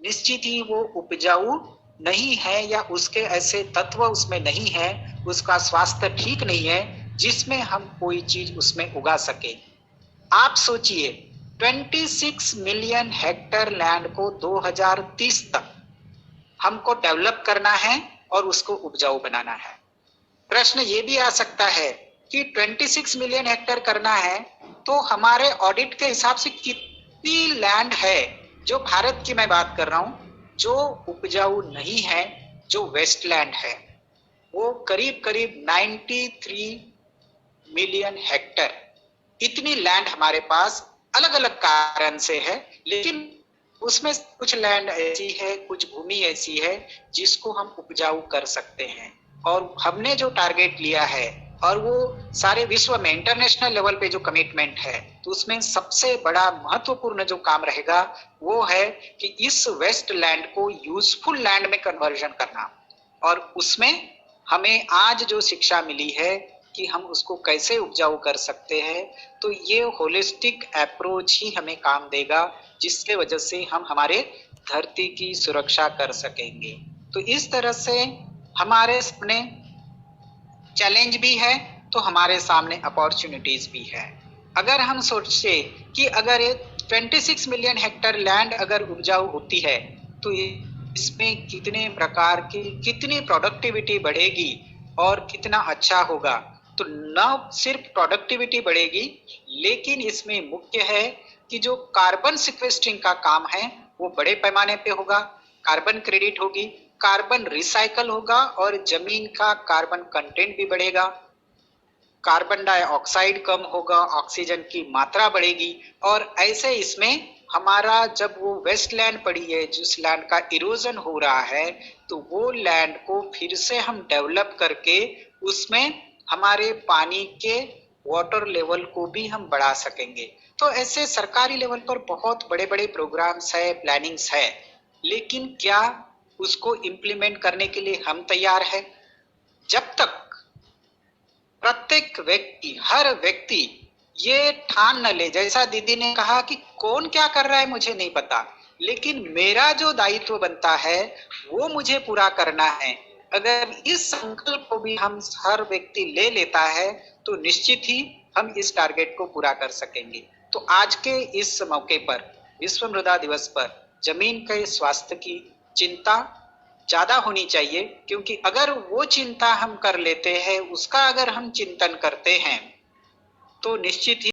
निश्चित ही वो उपजाऊ नहीं है या उसके ऐसे तत्व उसमें नहीं है, उसका स्वास्थ्य ठीक नहीं है जिसमें हम कोई चीज उसमें उगा सके। आप सोचिए 26 मिलियन हेक्टेयर लैंड को 2030 तक हमको डेवलप करना है और उसको उपजाऊ बनाना है। प्रश्न ये भी आ सकता है कि 26 मिलियन हेक्टेयर करना है तो हमारे ऑडिट के हिसाब से कितनी लैंड है, जो भारत की मैं बात कर रहा हूं, जो उपजाऊ नहीं है, जो वेस्टलैंड है, वो करीब करीब 93 मिलियन हेक्टेयर। इतनी लैंड हमारे पास अलग अलग कारण से है, लेकिन उसमें कुछ लैंड ऐसी है, कुछ भूमि ऐसी है जिसको हम उपजाऊ कर सकते हैं। और हमने जो टारगेट लिया है और वो सारे विश्व में इंटरनेशनल लेवल पे जो कमिटमेंट है, तो उसमें सबसे बड़ा महत्वपूर्ण जो काम रहेगा वो है कि इस वेस्ट लैंड को यूजफुल लैंड में कन्वर्जन करना। और उसमें हमें आज जो शिक्षा मिली है कि हम उसको कैसे उपजाऊ कर सकते हैं, तो ये होलिस्टिक अप्रोच ही हमें काम देगा, जिसके वजह से हम हमारे धरती की सुरक्षा कर सकेंगे। तो इस तरह से हमारे सामने चैलेंज भी है तो हमारे सामने अपॉर्चुनिटीज भी है। अगर हम सोचे कि अगर ये 26 मिलियन हेक्टेयर लैंड अगर उपजाऊ होती है तो इसमें कितने प्रकार की कितनी प्रोडक्टिविटी बढ़ेगी और कितना अच्छा होगा। तो न सिर्फ प्रोडक्टिविटी बढ़ेगी, लेकिन इसमें मुख्य है कि जो कार्बन सिक्वेस्ट्रिंग का काम है वो बड़े पैमाने पे होगा, कार्बन क्रेडिट होगी, कार्बन रिसाइकल होगा और जमीन का कार्बन कंटेंट भी बढ़ेगा, कार्बन डाइऑक्साइड कम होगा, ऑक्सीजन की मात्रा बढ़ेगी। और ऐसे इसमें हमारा जब वो वेस्टलैंड पड़ी है, जिस लैंड का इरोजन हो रहा है, तो वो लैंड को फिर से हम डेवलप करके उसमें हमारे पानी के वाटर लेवल को भी हम बढ़ा सकेंगे। तो ऐसे सरकारी लेवल पर बहुत बड़े बड़े प्रोग्राम्स है, प्लानिंग्स है, लेकिन क्या उसको इम्प्लीमेंट करने के लिए हम तैयार है? जब तक प्रत्येक व्यक्ति, हर व्यक्ति ये ठान न ले, जैसा दीदी ने कहा कि कौन क्या कर रहा है मुझे नहीं पता, लेकिन मेरा जो दायित्व बनता है वो मुझे पूरा करना है। अगर इस संकल्प को भी हम हर व्यक्ति ले लेता है तो निश्चित ही हम इस टारगेट को पूरा कर सकेंगे। तो आज के इस मौके पर, विश्व मृदा दिवस पर, जमीन के स्वास्थ्य की चिंता ज्यादा होनी चाहिए, क्योंकि अगर वो चिंता हम कर लेते हैं, उसका अगर हम चिंतन करते हैं, तो निश्चित ही